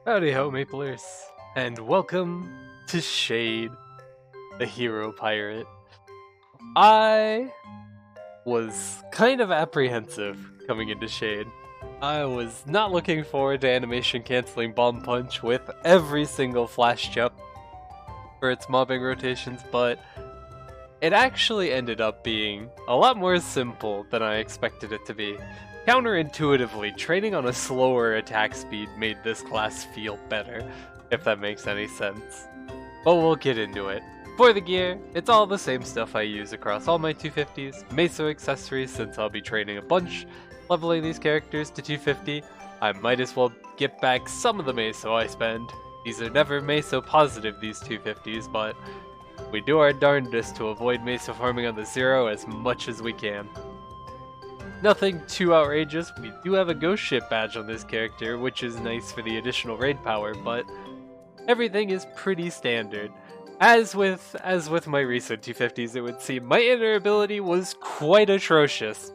Howdy ho, Maplers, and welcome to Shade, the hero pirate. I was kind of apprehensive coming into Shade. I was not looking forward to animation canceling Bomb Punch with every single flash jump for its mobbing rotations, but it actually ended up being a lot more simple than I expected it to be. Counterintuitively, training on a slower attack speed made this class feel better, if that makes any sense. But we'll get into it. For the gear, it's all the same stuff I use across all my 250s, Meso accessories since I'll be training a bunch, leveling these characters to 250, I might as well get back some of the Meso I spend. These are never Meso positive, these 250s, but we do our darndest to avoid Meso farming on the zero as much as we can. Nothing too outrageous, we do have a ghost ship badge on this character, which is nice for the additional raid power, but everything is pretty standard. As with my recent 250s, it would seem my inner ability was quite atrocious.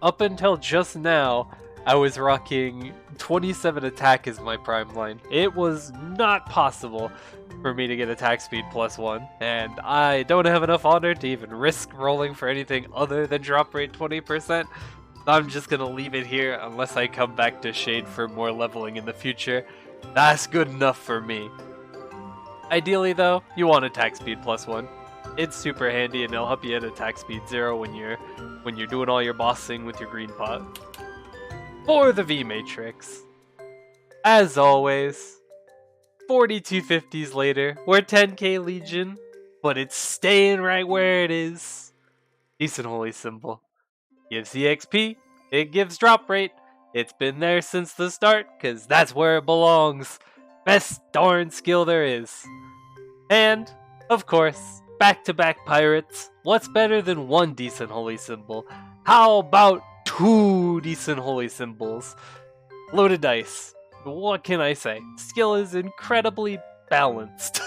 Up until just now, I was rocking 27 attack as my prime line. It was not possible for me to get attack speed +1, and I don't have enough honor to even risk rolling for anything other than drop rate 20%. I'm just gonna leave it here unless I come back to Shade for more leveling in the future. That's good enough for me. Ideally though, you want attack speed +1. It's super handy and it'll help you at attack speed 0 when you're doing all your bossing with your green pot. For the V Matrix, as always, 4250s later, we're 10k Legion, but it's staying right where it is. Decent holy symbol. Gives EXP, it gives drop rate. It's been there since the start, cause that's where it belongs. Best darn skill there is. And, of course, back-to-back pirates. What's better than one decent holy symbol? How about 2 decent holy symbols? Loaded dice. What can I say? Skill is incredibly balanced.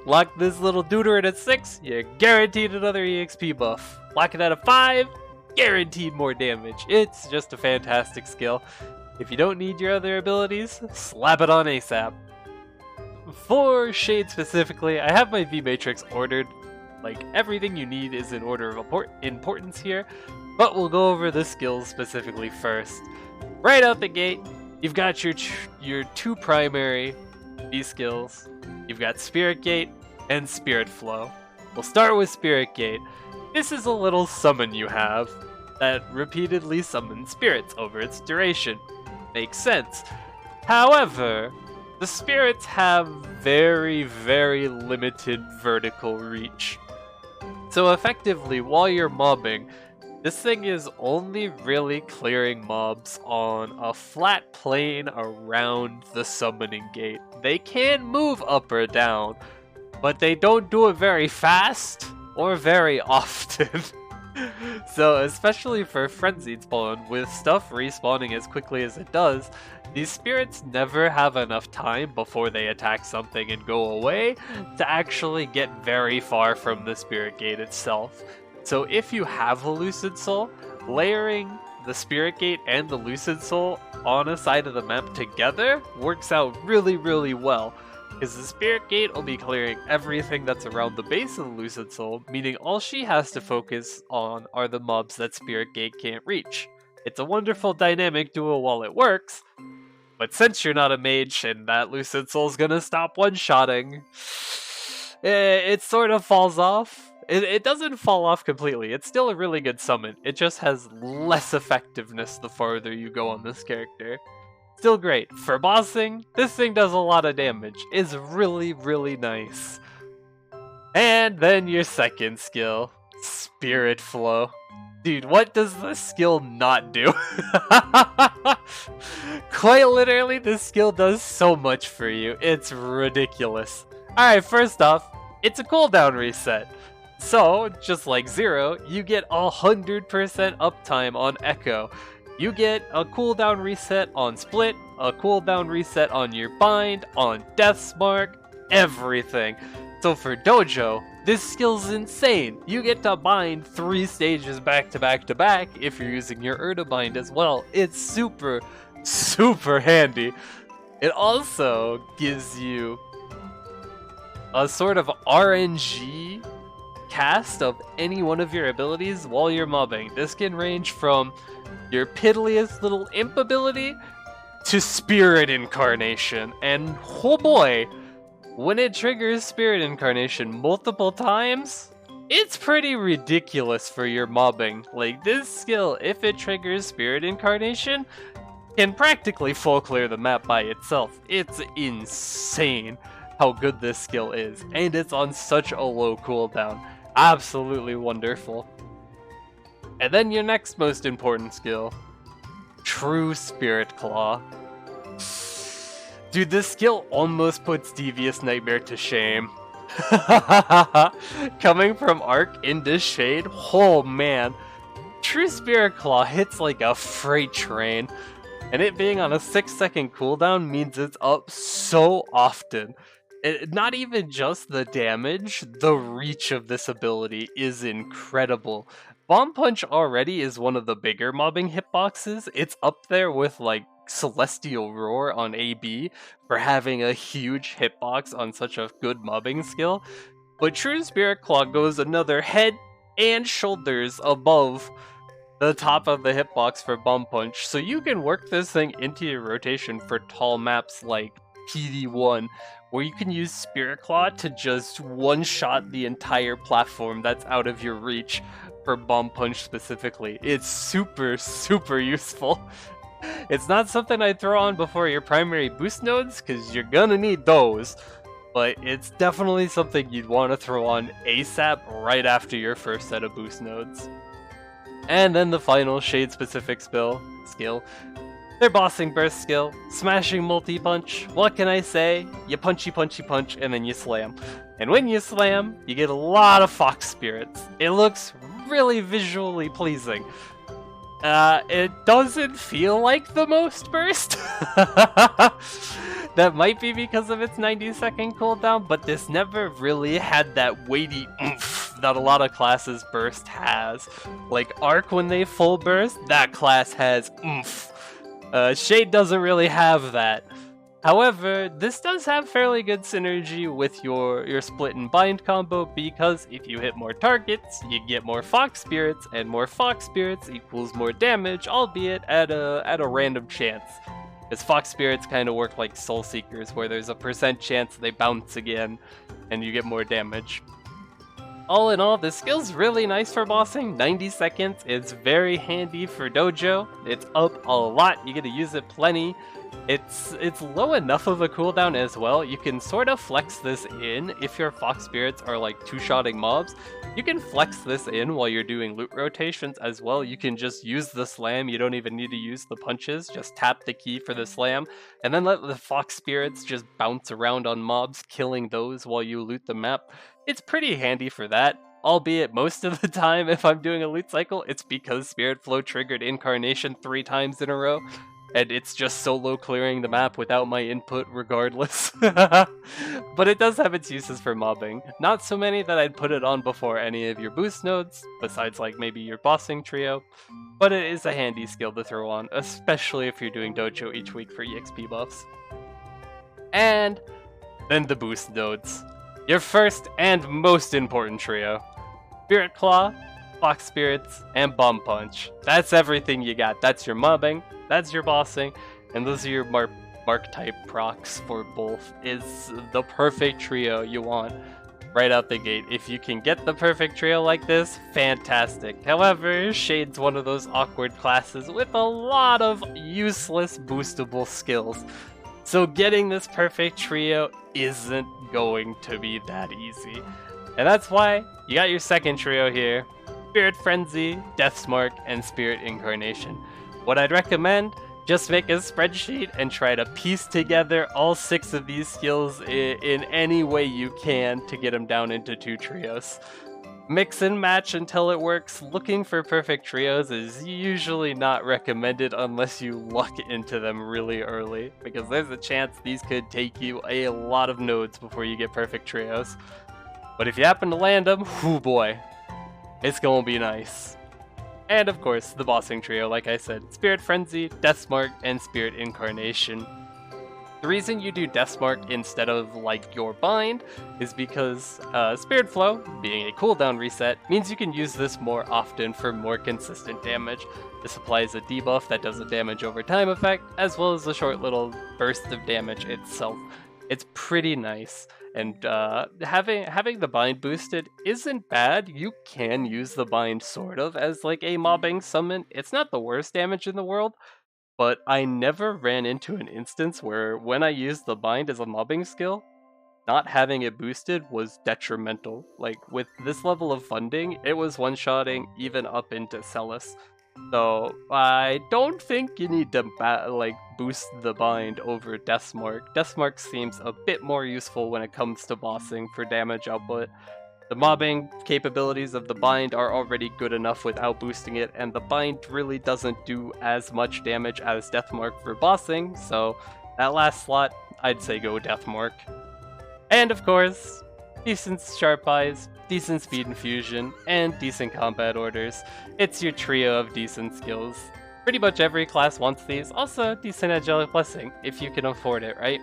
Lock this little duder in at 6, you're guaranteed another EXP buff. Lock it at a 5, guaranteed more damage. It's just a fantastic skill. If you don't need your other abilities, slap it on ASAP. For Shade specifically, I have my V Matrix ordered. Like, everything you need is in order of importance here, but we'll go over the skills specifically first. Right out the gate, you've got your 2 primary V skills. You've got Spirit Gate and Spirit Flow. We'll start with Spirit Gate. This is a little summon you have that repeatedly summons spirits over its duration. Makes sense. However, the spirits have very, very limited vertical reach. So effectively, while you're mobbing, this thing is only really clearing mobs on a flat plane around the summoning gate. They can move up or down, but they don't do it very fast or very often. So especially for Frenzied Spawn, with stuff respawning as quickly as it does, these spirits never have enough time before they attack something and go away to actually get very far from the Spirit Gate itself. So if you have a Lucid Soul, layering the Spirit Gate and the Lucid Soul on a side of the map together works out really, really well. Because the Spirit Gate will be clearing everything that's around the base of the Lucid Soul, meaning all she has to focus on are the mobs that Spirit Gate can't reach. It's a wonderful dynamic duo while it works, but since you're not a mage and that Lucid Soul's gonna stop one-shotting, it sort of falls off. It doesn't fall off completely. It's still a really good summon. It just has less effectiveness the farther you go on this character. Still great. For bossing, this thing does a lot of damage. It's really, really nice. And then your second skill, Spirit Flow. Dude, what does this skill not do? Quite literally, this skill does so much for you. It's ridiculous. Alright, first off, it's a cooldown reset. So, just like Zero, you get 100% uptime on Echo. You get a cooldown reset on Split, a cooldown reset on your Bind, on Death's Mark, everything. So for Dojo, this skill's insane. You get to bind 3 stages back to back to back if you're using your Urda Bind as well. It's super, super handy. It also gives you a sort of RNG cast of any one of your abilities while you're mobbing. This can range from your piddliest little imp ability to Spirit Incarnation. And oh boy, when it triggers Spirit Incarnation multiple times, it's pretty ridiculous for your mobbing. Like, this skill, if it triggers Spirit Incarnation, can practically full clear the map by itself. It's insane how good this skill is, and it's on such a low cooldown. Absolutely wonderful. And then your next most important skill, True Spirit Claw. Dude, this skill almost puts Devious Nightmare to shame. Coming from Arc into Shade, oh man. True Spirit Claw hits like a freight train, and it being on a 6-second cooldown means it's up so often. Not even just the damage, the reach of this ability is incredible. Bomb Punch already is one of the bigger mobbing hitboxes. It's up there with like Celestial Roar on AB for having a huge hitbox on such a good mobbing skill. But True Spirit Claw goes another head and shoulders above the top of the hitbox for Bomb Punch, so you can work this thing into your rotation for tall maps like PD1, where you can use Spirit Claw to just one-shot the entire platform that's out of your reach for Bomb Punch specifically. It's super, super useful. It's not something I'd throw on before your primary boost nodes, because you're gonna need those, but it's definitely something you'd want to throw on ASAP right after your first set of boost nodes. And then the final Shade-specific skill, their Bossing Burst skill, Smashing Multi-Punch. What can I say? You punchy punch, and then you slam. And when you slam, you get a lot of Fox Spirits. It looks really visually pleasing. It doesn't feel like the most burst. That might be because of its 90-second cooldown, but this never really had that weighty oomph that a lot of classes burst has. Like Arc, when they full burst, that class has oomph. Shade doesn't really have that. However, this does have fairly good synergy with your split and bind combo, because if you hit more targets, you get more Fox Spirits, and more Fox Spirits equals more damage, albeit at a random chance. Because Fox Spirits kind of work like Soul Seekers, where there's a % chance they bounce again, and you get more damage. All in all, this skill's really nice for bossing. 90 seconds, it's very handy for dojo. It's up a lot, you get to use it plenty. It's low enough of a cooldown as well. You can sort of flex this in if your Fox Spirits are like two-shotting mobs. You can flex this in while you're doing loot rotations as well. You can just use the slam. You don't even need to use the punches. Just tap the key for the slam, and then let the Fox Spirits just bounce around on mobs, killing those while you loot the map. It's pretty handy for that. Albeit most of the time, if I'm doing a loot cycle, it's because Spirit Flow triggered Incarnation 3 times in a row. And it's just solo clearing the map without my input regardless. But it does have its uses for mobbing. Not so many that I'd put it on before any of your boost nodes, besides like maybe your bossing trio. But it is a handy skill to throw on, especially if you're doing dojo each week for EXP buffs. And then the boost nodes. Your first and most important trio. Spirit Claw, Fox Spirits, and Bomb Punch. That's everything you got. That's your mobbing. That's your bossing, and those are your mark type procs for both. Is the perfect trio you want right out the gate. If you can get the perfect trio like this, fantastic. However, Shade's one of those awkward classes with a lot of useless boostable skills. So getting this perfect trio isn't going to be that easy. And that's why you got your second trio here. Spirit Frenzy, Death's Mark, and Spirit Incarnation. What I'd recommend, just make a spreadsheet and try to piece together all 6 of these skills in any way you can to get them down into 2 trios. Mix and match until it works. Looking for perfect trios is usually not recommended unless you luck into them really early, because there's a chance these could take you a lot of nodes before you get perfect trios. But if you happen to land them, whoo boy, it's gonna be nice. And of course, the bossing trio, like I said, Spirit Frenzy, Death's Mark, and Spirit Incarnation. The reason you do Death's Mark instead of like your bind is because Spirit Flow, being a cooldown reset, means you can use this more often for more consistent damage. This applies a debuff that does a damage over time effect, as well as a short little burst of damage itself. It's pretty nice, and having the bind boosted isn't bad. You can use the bind sort of as like a mobbing summon. It's not the worst damage in the world, but I never ran into an instance where when I used the bind as a mobbing skill, not having it boosted was detrimental. Like with this level of funding, it was one-shotting even up into Celis. So I don't think you need to boost the bind over Death's Mark. Death's Mark seems a bit more useful when it comes to bossing for damage output. The mobbing capabilities of the bind are already good enough without boosting it, and the bind really doesn't do as much damage as Death Mark for bossing, so that last slot, I'd say go Death Mark. And of course, decent Sharp Eyes, decent Speed Infusion, and decent combat orders. It's your trio of decent skills. Pretty much every class wants these, also decent Angelic Blessing, if you can afford it, right?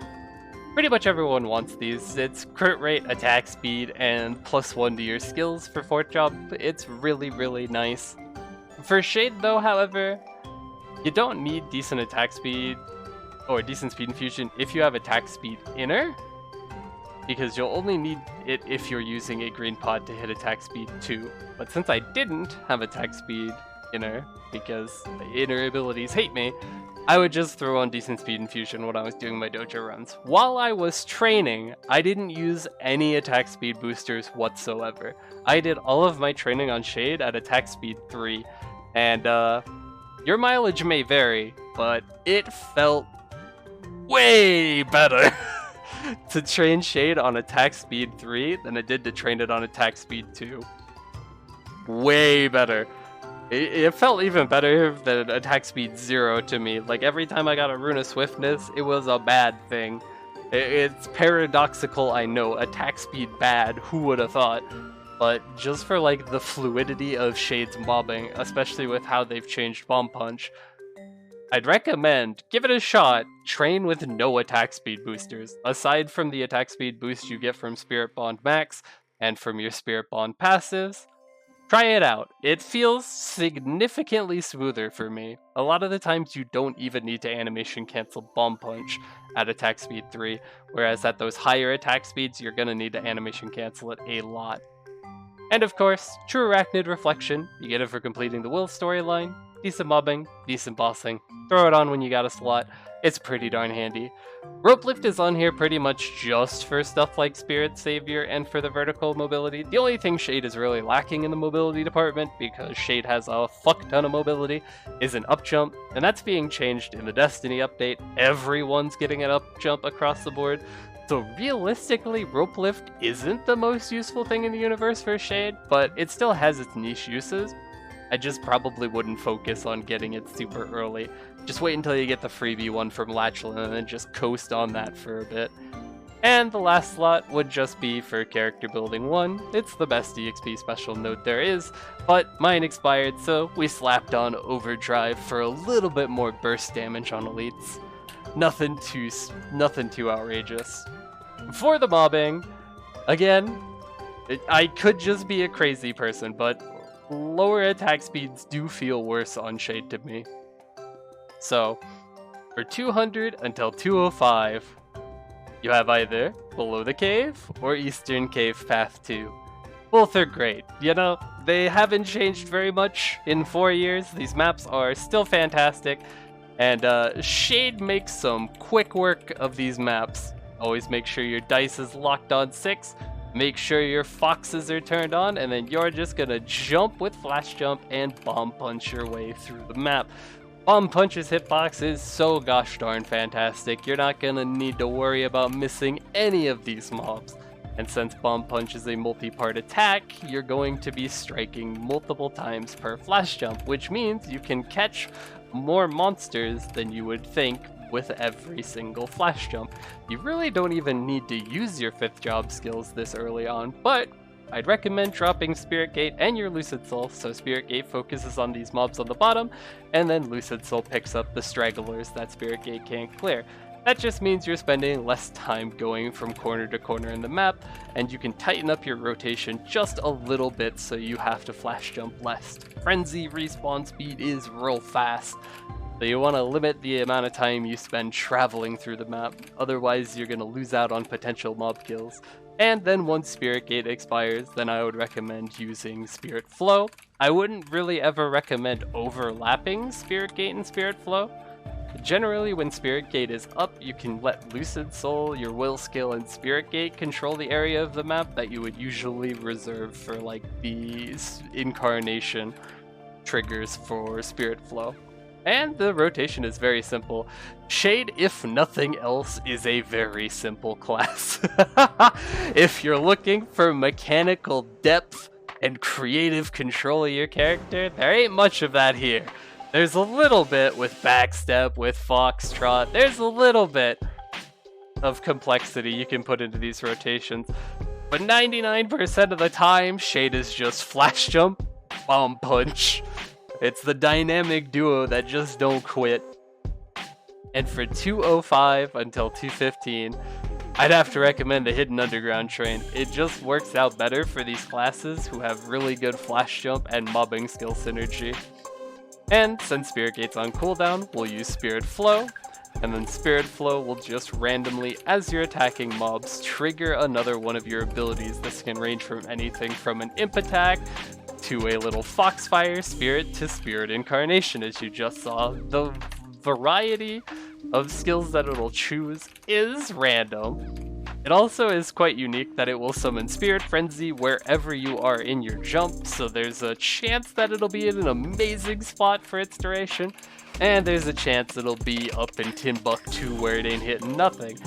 Pretty much everyone wants these. It's crit rate, attack speed, and +1 to your skills for 4th job. It's really, really nice. For Shade though, however, you don't need decent attack speed or decent speed infusion if you have attack speed inner, because you'll only need it if you're using a green pod to hit attack speed 2. But since I didn't have attack speed inner, because inner abilities hate me, I would just throw on decent speed infusion when I was doing my dojo runs. While I was training, I didn't use any attack speed boosters whatsoever. I did all of my training on Shade at attack speed 3, and your mileage may vary, but it felt way better to train Shade on attack speed 3 than it did to train it on attack speed 2. Way better. It felt even better than attack speed 0 to me. Like every time I got a Rune of Swiftness, it was a bad thing. It's paradoxical, I know. Attack speed bad, who would have thought? But just for like the fluidity of Shade's mobbing, especially with how they've changed Bomb Punch, I'd recommend, give it a shot, train with no attack speed boosters. Aside from the attack speed boost you get from Spirit Bond Max and from your Spirit Bond passives, try it out. It feels significantly smoother for me. A lot of the times you don't even need to animation cancel Bomb Punch at attack speed 3, whereas at those higher attack speeds you're gonna need to animation cancel it a lot. And of course, True Arachnid Reflection, you get it for completing the Will storyline. Decent mobbing, decent bossing. Throw it on when you got a slot. It's pretty darn handy. Rope Lift is on here pretty much just for stuff like Spirit Savior and for the vertical mobility. The only thing Shade is really lacking in the mobility department, because Shade has a fuck ton of mobility, is an up jump, and that's being changed in the Destiny update. Everyone's getting an up jump across the board. So realistically, Rope Lift isn't the most useful thing in the universe for Shade, but it still has its niche uses. I just probably wouldn't focus on getting it super early. Just wait until you get the freebie one from Latchlin and then just coast on that for a bit. And the last slot would just be for character building 1. It's the best EXP special note there is, but mine expired, so we slapped on Overdrive for a little bit more burst damage on elites. Nothing too outrageous. For the mobbing, again, I could just be a crazy person, but lower attack speeds do feel worse on Shade to me. So, for 200 until 205, you have either Below the Cave or Eastern Cave Path 2. Both are great. You know, they haven't changed very much in 4 years. These maps are still fantastic, and Shade makes some quick work of these maps. Always make sure your dice is locked on 6. Make sure your foxes are turned on, and then you're just gonna jump with Flash Jump and Bomb Punch your way through the map. Bomb Punch's hitbox is so gosh darn fantastic, you're not gonna need to worry about missing any of these mobs. And since Bomb Punch is a multi-part attack, you're going to be striking multiple times per Flash Jump, which means you can catch more monsters than you would think with every single Flash Jump. You really don't even need to use your 5th job skills this early on, but I'd recommend dropping Spirit Gate and your Lucid Soul, so Spirit Gate focuses on these mobs on the bottom, and then Lucid Soul picks up the stragglers that Spirit Gate can't clear. That just means you're spending less time going from corner to corner in the map, and you can tighten up your rotation just a little bit so you have to flash jump less. Frenzy respawn speed is real fast, so you want to limit the amount of time you spend traveling through the map, otherwise you're going to lose out on potential mob kills. And then once Spirit Gate expires, then I would recommend using Spirit Flow. I wouldn't really ever recommend overlapping Spirit Gate and Spirit Flow. Generally, when Spirit Gate is up, you can let Lucid Soul, your Will Skill, and Spirit Gate control the area of the map that you would usually reserve for like the incarnation triggers for Spirit Flow. And the rotation is very simple. Shade, if nothing else, is a very simple class. If you're looking for mechanical depth and creative control of your character, there ain't much of that here. There's a little bit with backstep, with foxtrot, there's a little bit of complexity you can put into these rotations. But 99% of the time, Shade is just flash jump, bomb punch. It's the dynamic duo that just don't quit. And for 205 until 215, I'd have to recommend the Hidden Underground train. It just works out better for these classes who have really good flash jump and mobbing skill synergy. And since Spirit Gate's on cooldown, we'll use Spirit Flow, and then Spirit Flow will just randomly, as you're attacking mobs, trigger another one of your abilities. This can range from anything from an imp attack to a little Foxfire Spirit to Spirit Incarnation, as you just saw. The variety of skills that it'll choose is random. It also is quite unique that it will summon Spirit Frenzy wherever you are in your jump, so there's a chance that it'll be in an amazing spot for its duration, and there's a chance it'll be up in Timbuktu where it ain't hitting nothing.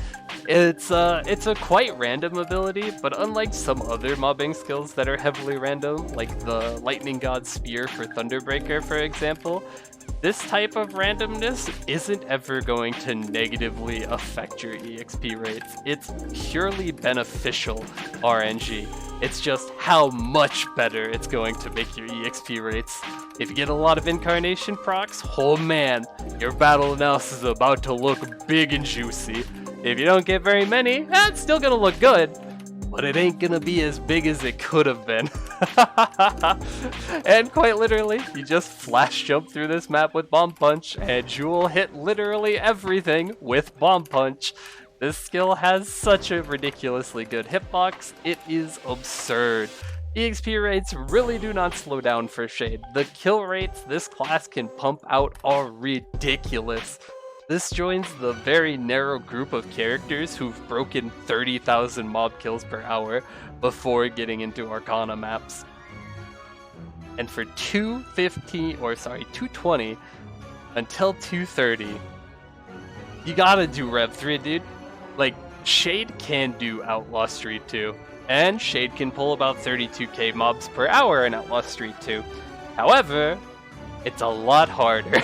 It's a quite random ability, but unlike some other mobbing skills that are heavily random, like the Lightning God Spear for Thunderbreaker, for example, this type of randomness isn't ever going to negatively affect your EXP rates. It's purely beneficial RNG. It's just how much better it's going to make your EXP rates. If you get a lot of Incarnation procs, oh man, your battle analysis is about to look big and juicy. If you don't get very many, it's still gonna look good, but it ain't gonna be as big as it could have been. And quite literally, you just flash jump through this map with Bomb Punch, and you will hit literally everything with Bomb Punch. This skill has such a ridiculously good hitbox, it is absurd. EXP rates really do not slow down for Shade. The kill rates this class can pump out are ridiculous. This joins the very narrow group of characters who've broken 30,000 mob kills per hour before getting into Arcana maps. And for 220 until 230, you gotta do Rev 3, dude. Like, Shade can do Outlaw Street 2, and Shade can pull about 32k mobs per hour in Outlaw Street 2. However, it's a lot harder.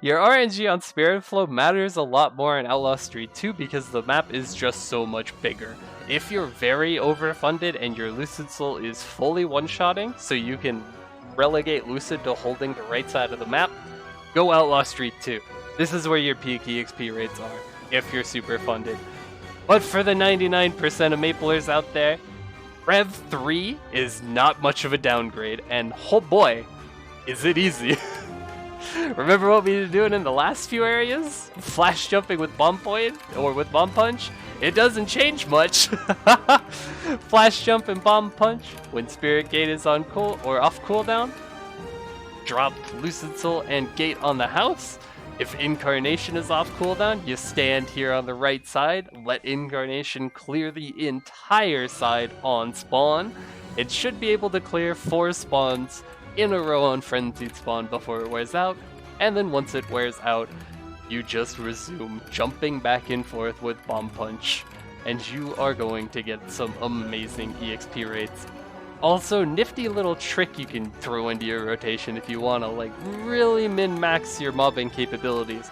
Your RNG on Spirit Flow matters a lot more in Outlaw Street 2 because the map is just so much bigger. If you're very overfunded and your Lucid Soul is fully one-shotting, so you can relegate Lucid to holding the right side of the map, go Outlaw Street 2. This is where your peak EXP rates are, if you're super funded. But for the 99% of Maplers out there, Rev 3 is not much of a downgrade, and oh boy, is it easy. Remember what we were doing in the last few areas? Flash jumping with Bomb Point, or with Bomb Punch? It doesn't change much. Flash jump and Bomb Punch when Spirit Gate is on off cooldown. Drop Lucid Soul and Gate on the house. If Incarnation is off cooldown, you stand here on the right side, let Incarnation clear the entire side on spawn. It should be able to clear 4 spawns in a row on Frenzied Spawn before it wears out, and then once it wears out, you just resume jumping back and forth with Bomb Punch, and you are going to get some amazing EXP rates. Also, nifty little trick you can throw into your rotation if you want to like really min-max your mobbing capabilities.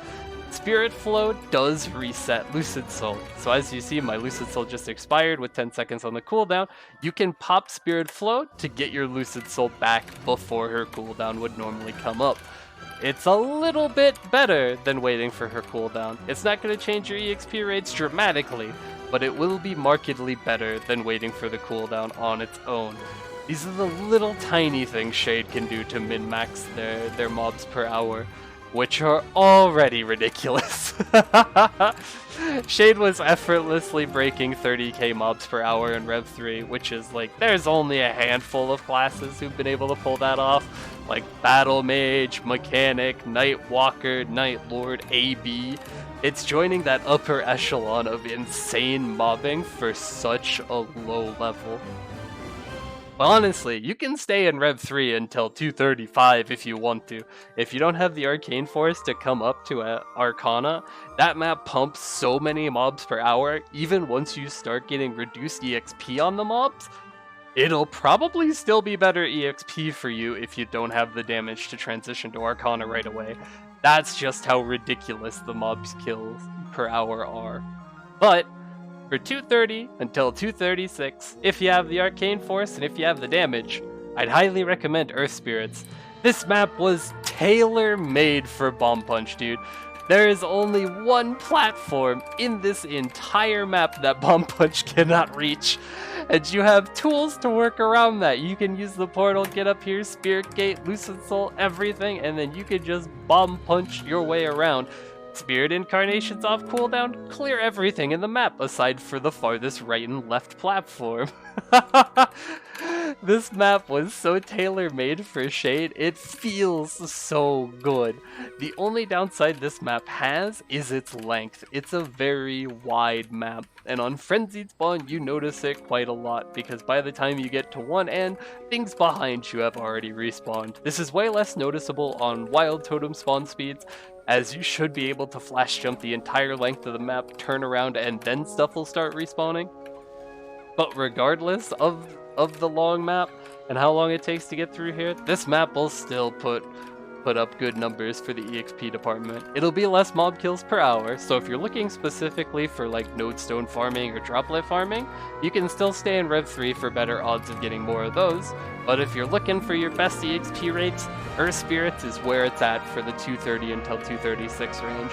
Spirit Flow does reset Lucid Soul. So as you see, my Lucid Soul just expired with 10 seconds on the cooldown. You can pop Spirit Flow to get your Lucid Soul back before her cooldown would normally come up. It's a little bit better than waiting for her cooldown. It's not going to change your EXP rates dramatically, but it will be markedly better than waiting for the cooldown on its own. These are the little tiny things Shade can do to min-max their mobs per hour, which are already ridiculous. Shade was effortlessly breaking 30k mobs per hour in Rev 3, which is like, there's only a handful of classes who've been able to pull that off, like Battle Mage, Mechanic, Night Walker, Night Lord, AB. It's joining that upper echelon of insane mobbing for such a low level. But honestly, you can stay in Rev 3 until 235 if you want to. If you don't have the Arcane Force to come up to Arcana, that map pumps so many mobs per hour, even once you start getting reduced EXP on the mobs, it'll probably still be better EXP for you if you don't have the damage to transition to Arcana right away. That's just how ridiculous the mobs kills per hour are. But for 230 until 236, if you have the Arcane Force and if you have the damage, I'd highly recommend Earth Spirits. This map was tailor-made for Bomb Punch, dude. There is only one platform in this entire map that Bomb Punch cannot reach, and you have tools to work around that. You can use the portal, get up here, Spirit Gate, Lucid Soul, everything, and then you can just Bomb Punch your way around. Spirit Incarnations off cooldown, clear everything in the map aside for the farthest right and left platform. This map was so tailor-made for Shade, it feels so good. The only downside this map has is its length. It's a very wide map, and on Frenzied Spawn you notice it quite a lot, because by the time you get to one end, things behind you have already respawned. This is way less noticeable on Wild Totem spawn speeds, as you should be able to flash jump the entire length of the map, turn around, and then stuff will start respawning. But regardless of the long map and how long it takes to get through here, this map will still put up good numbers for the EXP department. It'll be less mob kills per hour, so if you're looking specifically for like nodestone farming or droplet farming, you can still stay in Rev 3 for better odds of getting more of those. But if you're looking for your best EXP rates, Earth Spirits is where it's at for the 230 until 236 range.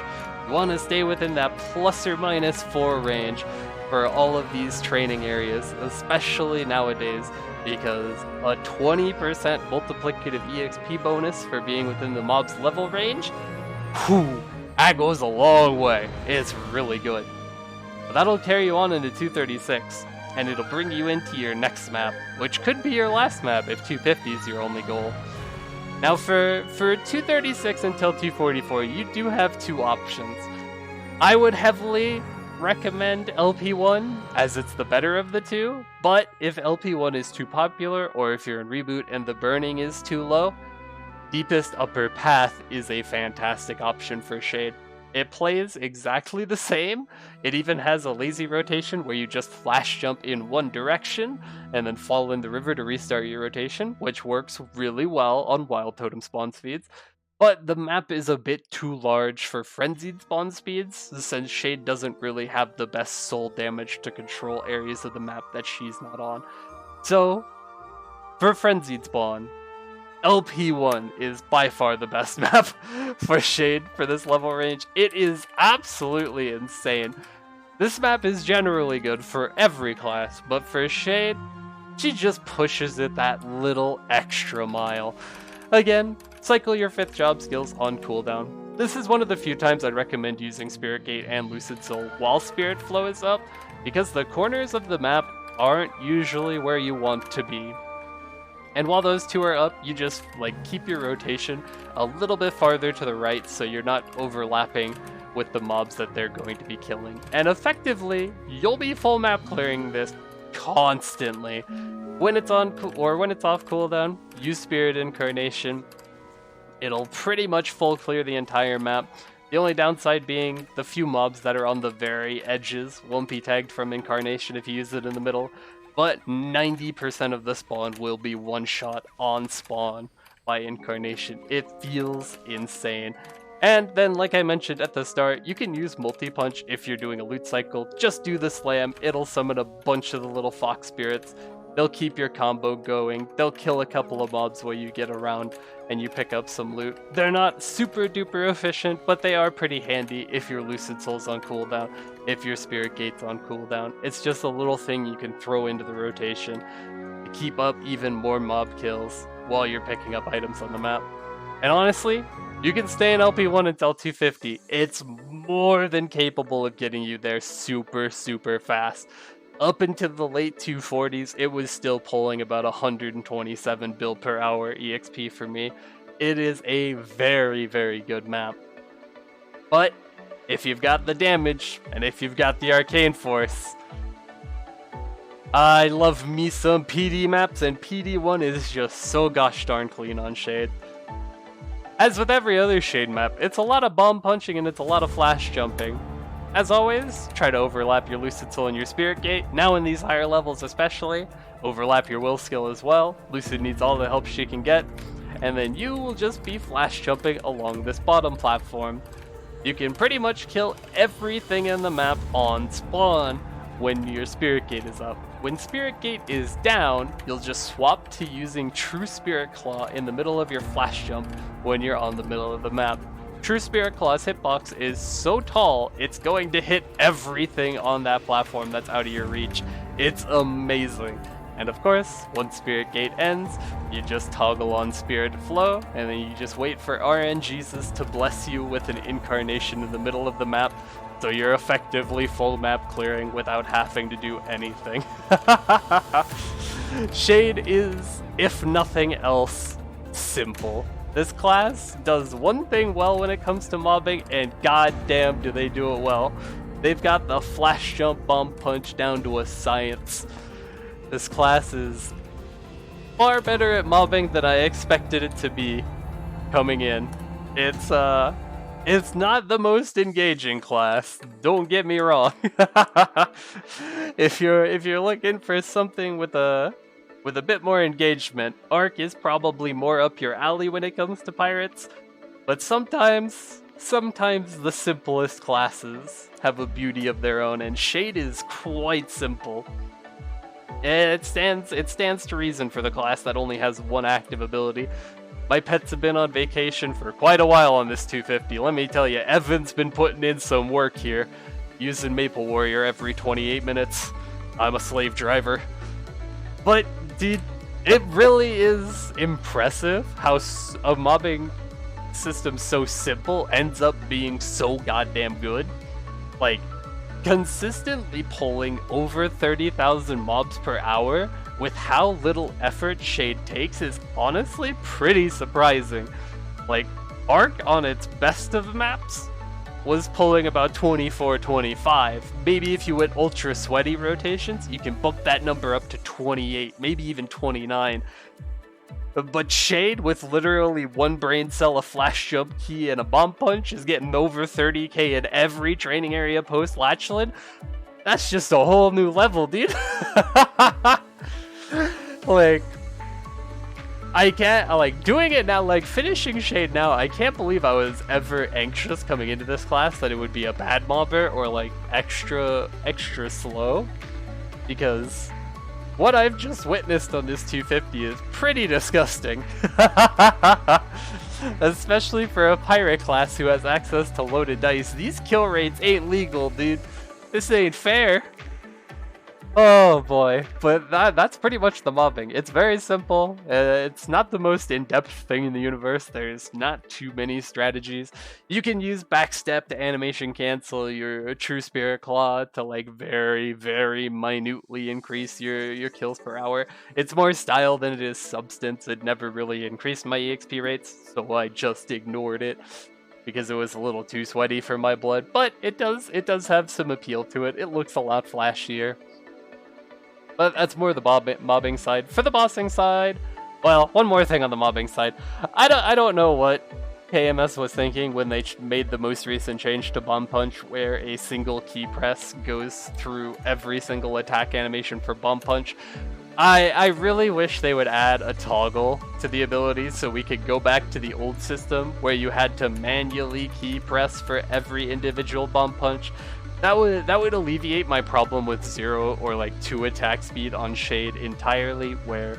You want to stay within that plus or minus 4 range for all of these training areas, especially nowadays, because a 20% multiplicative EXP bonus for being within the mob's level range, whew, that goes a long way. It's really good. But that'll carry you on into 236, and it'll bring you into your next map, which could be your last map if 250 is your only goal. Now for 236 until 244, you do have two options. I would heavily recommend LP1 as it's the better of the two, but if LP1 is too popular or if you're in reboot and the burning is too low, Deepest Upper Path is a fantastic option for Shade. It plays exactly the same. It even has a lazy rotation where you just flash jump in one direction and then fall in the river to restart your rotation, which works really well on Wild Totem spawn speeds. But the map is a bit too large for Frenzied spawn speeds, since Shade doesn't really have the best soul damage to control areas of the map that she's not on. So, for Frenzied spawn, LP1 is by far the best map for Shade for this level range. It is absolutely insane. This map is generally good for every class, but for Shade, she just pushes it that little extra mile. Again, cycle your 5th job skills on cooldown. This is one of the few times I'd recommend using Spirit Gate and Lucid Soul while Spirit Flow is up, because the corners of the map aren't usually where you want to be. And while those two are up, you just keep your rotation a little bit farther to the right so you're not overlapping with the mobs that they're going to be killing. And effectively, you'll be full map clearing this constantly. When it's on when it's off cooldown, use Spirit Incarnation. It'll pretty much full clear the entire map. The only downside being the few mobs that are on the very edges won't be tagged from Incarnation if you use it in the middle. But 90% of the spawn will be one shot on spawn by Incarnation. It feels insane. And then, like I mentioned at the start, you can use multi-punch if you're doing a loot cycle. Just do the slam, it'll summon a bunch of the little fox spirits. They'll keep your combo going, they'll kill a couple of mobs while you get around and you pick up some loot. They're not super duper efficient, but they are pretty handy if your Lucid Soul's on cooldown, if your Spirit Gate's on cooldown. It's just a little thing you can throw into the rotation to keep up even more mob kills while you're picking up items on the map. And honestly, you can stay in LP1 until 250. It's more than capable of getting you there super fast. Up into the late 240s, it was still pulling about 127 build per hour EXP for me. It is a very good map. But if you've got the damage, and if you've got the arcane force, I love me some PD maps, and PD1 is just so gosh darn clean on Shade. As with every other Shade map, it's a lot of bomb punching and it's a lot of flash jumping. As always, try to overlap your Lucid Soul and your Spirit Gate. Now in these higher levels especially, overlap your will skill as well. Lucid needs all the help she can get. And then you will just be flash jumping along this bottom platform. You can pretty much kill everything in the map on spawn when your Spirit Gate is up. When Spirit Gate is down, you'll just swap to using True Spirit Claw in the middle of your flash jump when you're on the middle of the map. True Spirit Claw's hitbox is so tall, it's going to hit everything on that platform that's out of your reach. It's amazing. And of course, once Spirit Gate ends, you just toggle on Spirit Flow, and then you just wait for RNGesus to bless you with an incarnation in the middle of the map, so you're effectively full map clearing without having to do anything. Shade is, if nothing else, simple. This class does one thing well when it comes to mobbing, and goddamn do they do it well. They've got the flash jump bomb punch down to a science. This class is far better at mobbing than I expected it to be coming in. It's not the most engaging class, don't get me wrong. If you're looking for something with a bit more engagement, Arc is probably more up your alley when it comes to pirates, but sometimes the simplest classes have a beauty of their own, and Shade is quite simple. It stands to reason for the class that only has one active ability. My pets have been on vacation for quite a while on this 250. Let me tell you, Evan's been putting in some work here, using Maple Warrior every 28 minutes. I'm a slave driver. But dude, it really is impressive how a mobbing system so simple ends up being so goddamn good. Like, consistently pulling over 30,000 mobs per hour with how little effort Shade takes is honestly pretty surprising. Like, Arc on its best of maps was pulling about 24-25. Maybe if you went ultra sweaty rotations, you can bump that number up to 28, maybe even 29. But Shade, with literally one brain cell, a flash jump key, and a bomb punch, is getting over 30k in every training area post Latchland. That's just a whole new level, dude. Like, I can't, like, doing it now, like, finishing Shade now, I can't believe I was ever anxious coming into this class that it would be a bad mobber or, like, extra slow. Because what I've just witnessed on this 250 is pretty disgusting. Especially for a pirate class who has access to loaded dice. These kill rates ain't legal, dude. This ain't fair. Oh boy, but that's pretty much the mobbing. It's very simple. It's not the most in-depth thing in the universe. There's not too many strategies. You can use backstep to animation cancel your True Spirit Claw to like very minutely increase your kills per hour. It's more style than it is substance. It never really increased my EXP rates, so I just ignored it because it was a little too sweaty for my blood. But it does have some appeal to it. It looks a lot flashier. But that's more the mobbing side. For the bossing side, well, one more thing on the mobbing side. I don't know what KMS was thinking when they made the most recent change to Bomb Punch, where a single key press goes through every single attack animation for Bomb Punch. I really wish they would add a toggle to the ability so we could go back to the old system where you had to manually key press for every individual bomb punch. That would alleviate my problem with 0 or like 2 attack speed on Shade entirely, where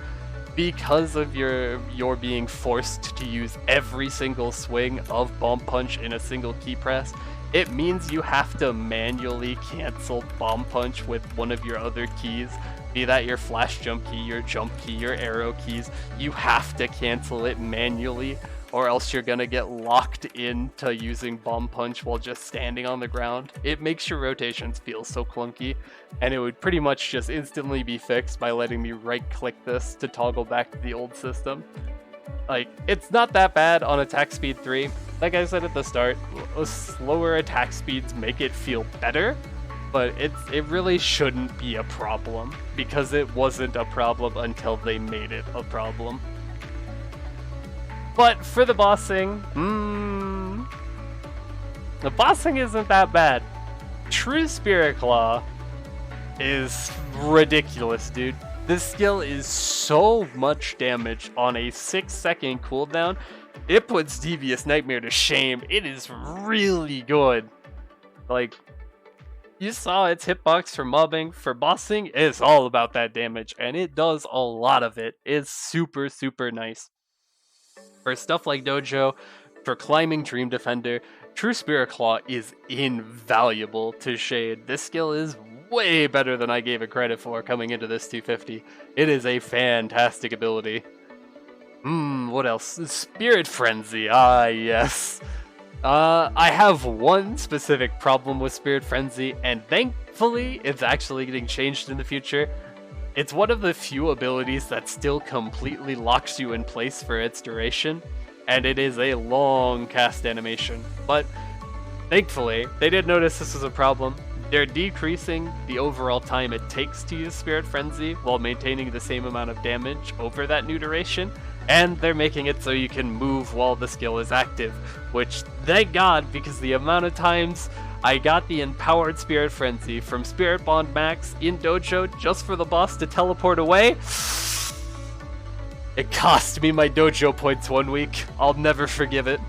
because of your being forced to use every single swing of bomb punch in a single key press, it means you have to manually cancel bomb punch with one of your other keys, be that your flash jump key, your jump key, your arrow keys. You have to cancel it manually, or else you're gonna get locked into using bomb punch while just standing on the ground. It makes your rotations feel so clunky, and it would pretty much just instantly be fixed by letting me right click this to toggle back to the old system. Like, it's not that bad on attack speed 3. Like I said at the start, slower attack speeds make it feel better, but it really shouldn't be a problem, because it wasn't a problem until they made it a problem. But for the bossing, the bossing isn't that bad. True Spirit Claw is ridiculous, dude. This skill is so much damage on a 6-second cooldown. It puts Devious Nightmare to shame. It is really good. Like, you saw its hitbox for mobbing. For bossing, it's all about that damage, and it does a lot of it. It's super, super nice. For stuff like Dojo, for climbing Dream Defender, True Spirit Claw is invaluable to Shade. This skill is way better than I gave it credit for coming into this 250. It is a fantastic ability. What else? Spirit Frenzy. Ah, yes. I have one specific problem with Spirit Frenzy, and thankfully it's actually getting changed in the future. It's one of the few abilities that still completely locks you in place for its duration, and it is a long cast animation. But thankfully, they did notice this was a problem. They're decreasing the overall time it takes to use Spirit Frenzy while maintaining the same amount of damage over that new duration, and they're making it so you can move while the skill is active, which, thank God, because the amount of times I got the Empowered Spirit Frenzy from Spirit Bond Max in Dojo just for the boss to teleport away, it cost me my Dojo points 1 week. I'll never forgive it.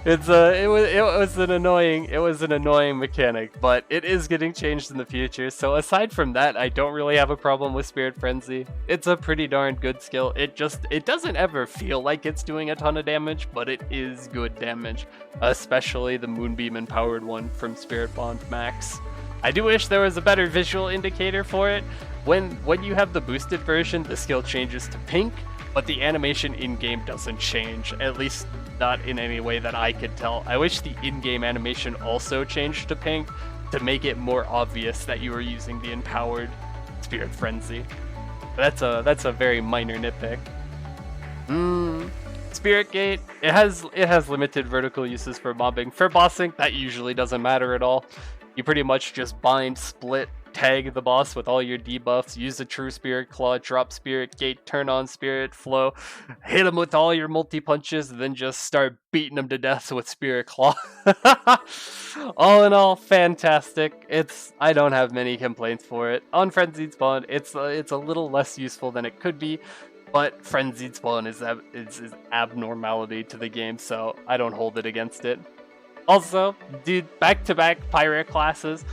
It was an annoying mechanic, but it is getting changed in the future. So aside from that, I don't really have a problem with Spirit Frenzy. It's a pretty darn good skill. It doesn't ever feel like it's doing a ton of damage, but it is good damage, especially the Moonbeam empowered one from Spirit Bond Max. I do wish there was a better visual indicator for it. When you have the boosted version, the skill changes to pink, but the animation in-game doesn't change, at least not in any way that I could tell. I wish the in-game animation also changed to pink to make it more obvious that you were using the empowered Spirit Frenzy. That's a very minor nitpick. Spirit Gate, it has limited vertical uses for mobbing. For bossing, that usually doesn't matter at all. You pretty much just bind, split, tag the boss with all your debuffs, use the True Spirit Claw, drop Spirit Gate, turn on Spirit Flow, hit him with all your multi-punches, and then just start beating him to death with Spirit Claw. All in all, fantastic. I don't have many complaints for it. On Frenzied Spawn, it's a little less useful than it could be, but Frenzied Spawn is abnormality to the game, so I don't hold it against it. Also, dude, back-to-back pirate classes.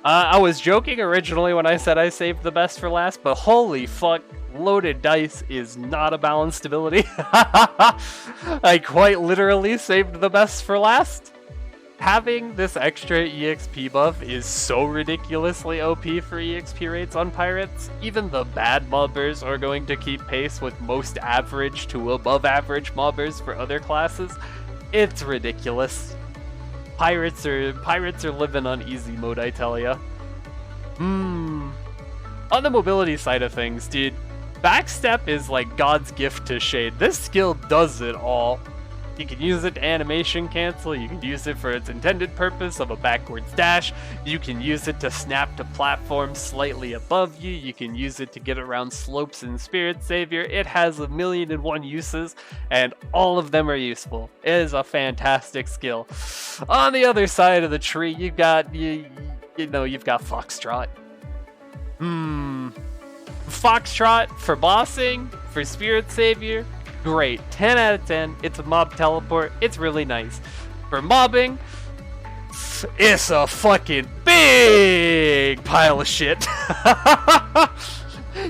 I was joking originally when I said I saved the best for last, but holy fuck, Loaded Dice is not a balanced ability. I quite literally saved the best for last. Having this extra EXP buff is so ridiculously OP for EXP rates on pirates. Even the bad mobbers are going to keep pace with most average to above average mobbers for other classes. It's ridiculous. Pirates are living on easy mode, I tell ya. On the mobility side of things, dude, Backstep is like God's gift to Shade. This skill does it all. You can use it to animation cancel, you can use it for its intended purpose of a backwards dash, you can use it to snap to platforms slightly above you, you can use it to get around slopes in Spirit Savior. It has 1,000,001 uses, and all of them are useful. It is a fantastic skill. On the other side of the tree, you've got Foxtrot. Foxtrot for bossing, for Spirit Savior, great. 10 out of 10. It's a mob teleport. It's really nice. For mobbing, it's a fucking big pile of shit.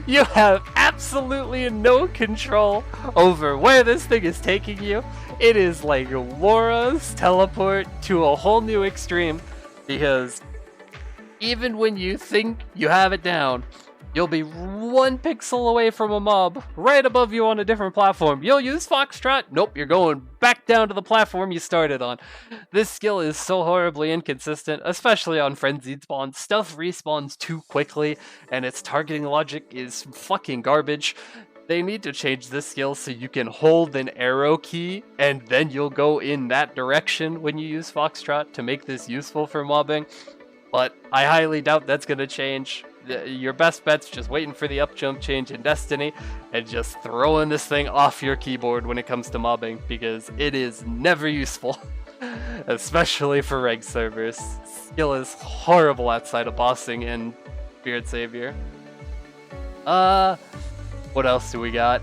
You have absolutely no control over where this thing is taking you. It is like Laura's teleport to a whole new extreme, because even when you think you have it down, you'll be 1 pixel away from a mob right above you on a different platform. You'll use Foxtrot. Nope, you're going back down to the platform you started on. This skill is so horribly inconsistent, especially on frenzied spawns. Stuff respawns too quickly, and its targeting logic is fucking garbage. They need to change this skill so you can hold an arrow key, and then you'll go in that direction when you use Foxtrot to make this useful for mobbing. But I highly doubt that's going to change. Your best bet's just waiting for the up jump change in Destiny and just throwing this thing off your keyboard when it comes to mobbing, because it is never useful, especially for reg servers. Skill is horrible outside of bossing and Spirit Savior. What else do we got?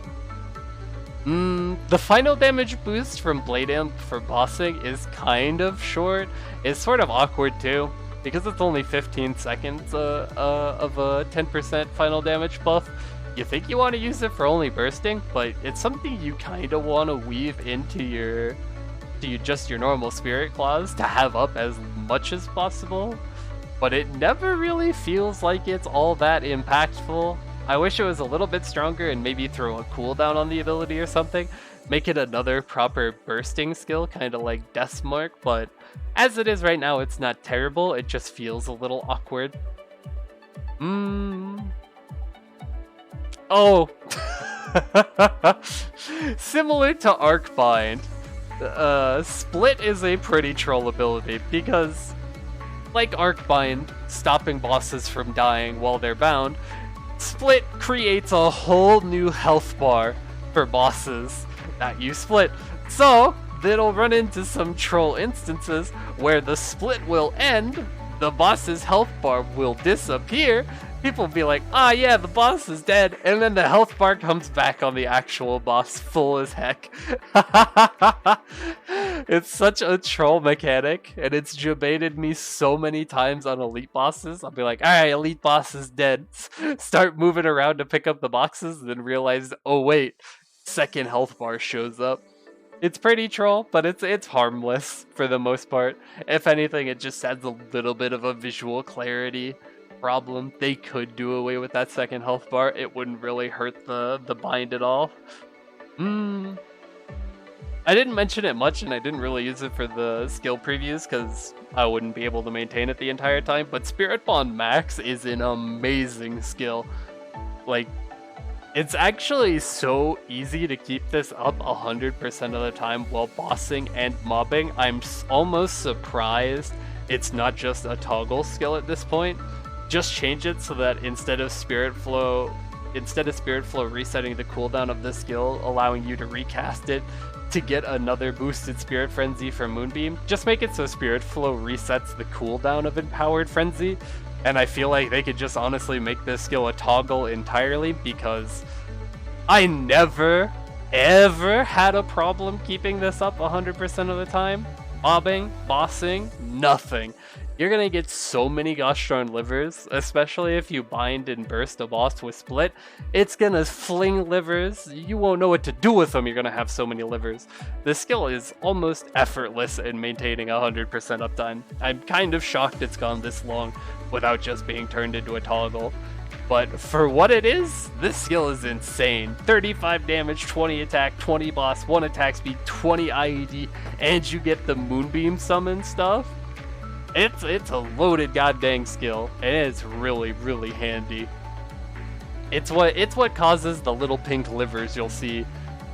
The final damage boost from Blade Amp for bossing is kind of short. It's sort of awkward too, because it's only 15 seconds of a 10% final damage buff. You think you want to use it for only bursting, but it's something you kind of want to weave into your normal Spirit Claws to have up as much as possible. But it never really feels like it's all that impactful. I wish it was a little bit stronger and maybe throw a cooldown on the ability or something. Make it another proper bursting skill, kind of like Death's Mark, but as it is right now, it's not terrible. It just feels a little awkward. Oh. Similar to Arcbind, Split is a pretty troll ability, because like Arcbind, stopping bosses from dying while they're bound, Split creates a whole new health bar for bosses that you split. So it'll run into some troll instances where the split will end, the boss's health bar will disappear, people will be like, ah yeah, the boss is dead, and then the health bar comes back on the actual boss full as heck. It's such a troll mechanic, and it's debated me so many times on elite bosses. I'll be like, alright, elite boss is dead. Start moving around to pick up the boxes, then realize, oh wait, second health bar shows up. It's pretty troll, but it's harmless for the most part. If anything, it just adds a little bit of a visual clarity problem. They could do away with that second health bar. It wouldn't really hurt the bind at all. I didn't mention it much, and I didn't really use it for the skill previews because I wouldn't be able to maintain it the entire time, but Spirit Bond Max is an amazing skill. Like, it's actually so easy to keep this up 100% of the time while bossing and mobbing. I'm almost surprised it's not just a toggle skill at this point. Just change it so that instead of Spirit Flow resetting the cooldown of this skill, allowing you to recast it to get another boosted Spirit Frenzy from Moonbeam, just make it so Spirit Flow resets the cooldown of Empowered Frenzy. And I feel like they could just honestly make this skill a toggle entirely, because I never, ever had a problem keeping this up 100% of the time. Mobbing, bossing, nothing. You're gonna get so many gosh darn livers, especially if you bind and burst a boss with Split. It's gonna fling livers. You won't know what to do with them. You're gonna have so many livers. This skill is almost effortless in maintaining 100% uptime. I'm kind of shocked it's gone this long without just being turned into a toggle. But for what it is, this skill is insane. 35 damage, 20 attack, 20 boss, 1 attack speed, 20 IED, and you get the Moonbeam summon stuff. It's a loaded goddamn skill, and it's really, really handy. It's what causes the little pink livers you'll see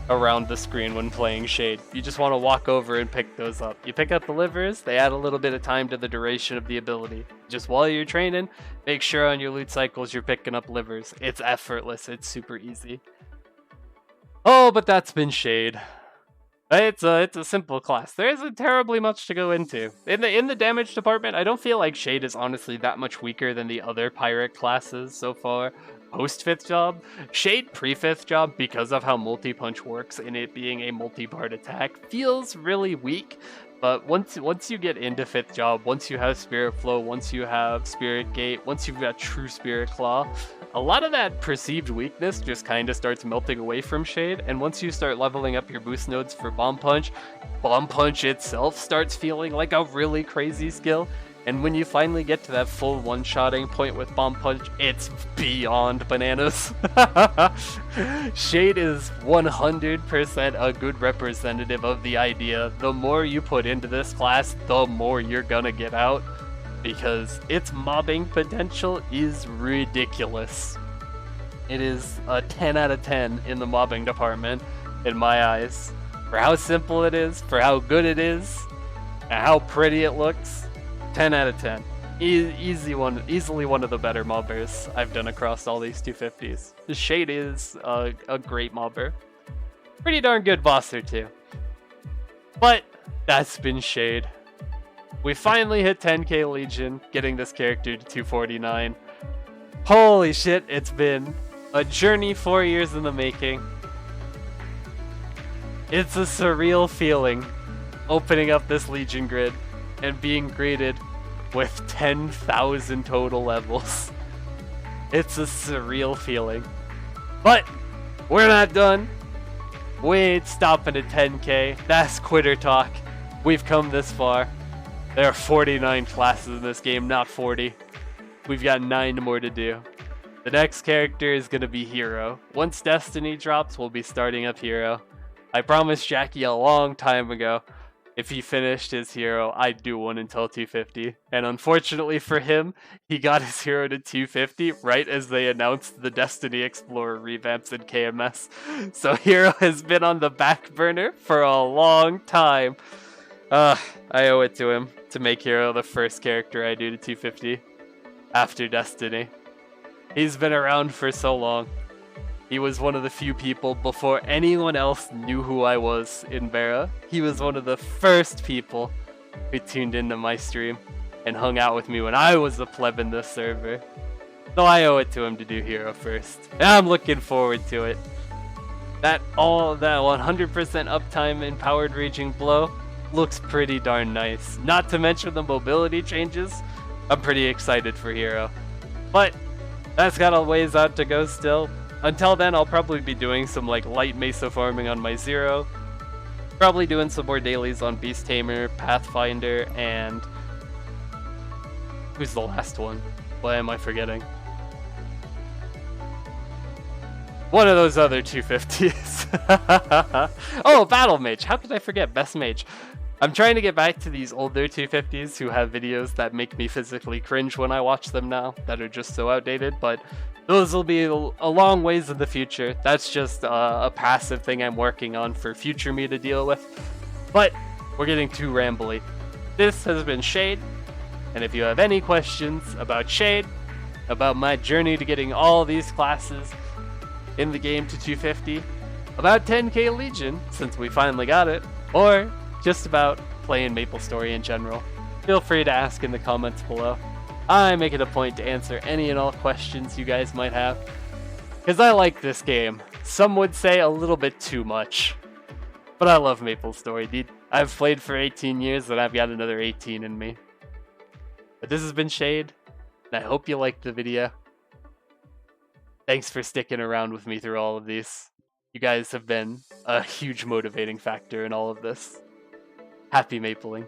around the screen when playing Shade. You just want to walk over and pick those up. You pick up the livers, they add a little bit of time to the duration of the ability. Just while you're training, make sure on your loot cycles you're picking up livers. It's effortless, it's super easy. Oh, but that's been Shade. It's a simple class. There isn't terribly much to go into. In the damage department, I don't feel like Shade is honestly that much weaker than the other pirate classes so far. Post 5th job, Shade pre 5th job, because of how multi-punch works and it being a multi-part attack, feels really weak. But once you get into 5th job, once you have Spirit Flow, once you have Spirit Gate, once you've got True Spirit Claw, a lot of that perceived weakness just kind of starts melting away from Shade, and once you start leveling up your boost nodes for Bomb Punch itself starts feeling like a really crazy skill. And when you finally get to that full one-shotting point with Bomb Punch, it's beyond bananas. Shade is 100% a good representative of the idea. The more you put into this class, the more you're gonna get out, because its mobbing potential is ridiculous. It is a 10 out of 10 in the mobbing department, in my eyes. For how simple it is, for how good it is, and how pretty it looks, 10 out of 10. Easily one of the better mobbers I've done across all these 250s. The Shade is a great mobber. Pretty darn good bosser too. But that's been Shade. We finally hit 10k Legion, getting this character to 249. Holy shit, it's been a journey 4 years in the making. It's a surreal feeling opening up this Legion grid and being greeted with 10,000 total levels. It's a surreal feeling. But we're not done. We ain't stopping at 10k. That's quitter talk. We've come this far. There are 49 classes in this game, not 40. We've got 9 more to do. The next character is going to be Hero. Once Destiny drops, we'll be starting up Hero. I promised Jackie a long time ago, if he finished his Hero, I'd do one until 250. And unfortunately for him, he got his Hero to 250 right as they announced the Destiny Explorer revamps in KMS. So Hero has been on the back burner for a long time. I owe it to him to make Hero the first character I do to 250 after Destiny. He's been around for so long. He was one of the few people before anyone else knew who I was in Vera. He was one of the first people who tuned into my stream and hung out with me when I was a pleb in this server. So I owe it to him to do Hero first. And I'm looking forward to it. That 100% uptime in Powered Raging Blow looks pretty darn nice. Not to mention the mobility changes. I'm pretty excited for Hero. But that's got a ways out to go still. Until then, I'll probably be doing some like light mesa farming on my Zero. Probably doing some more dailies on Beast Tamer, Pathfinder, and who's the last one? What am I forgetting? One of those other 250s. Oh, Battle Mage. How could I forget Best Mage? I'm trying to get back to these older 250s who have videos that make me physically cringe when I watch them now, that are just so outdated, but those will be a long ways in the future. That's just a passive thing I'm working on for future me to deal with. But we're getting too rambly. This has been Shade, and if you have any questions about Shade, about my journey to getting all these classes in the game to 250, about 10k Legion, since we finally got it, or just about playing MapleStory in general, feel free to ask in the comments below. I make it a point to answer any and all questions you guys might have, because I like this game. Some would say a little bit too much, but I love MapleStory, dude. I've played for 18 years and I've got another 18 in me. But this has been Shade, and I hope you liked the video. Thanks for sticking around with me through all of these. You guys have been a huge motivating factor in all of this. Happy mapling.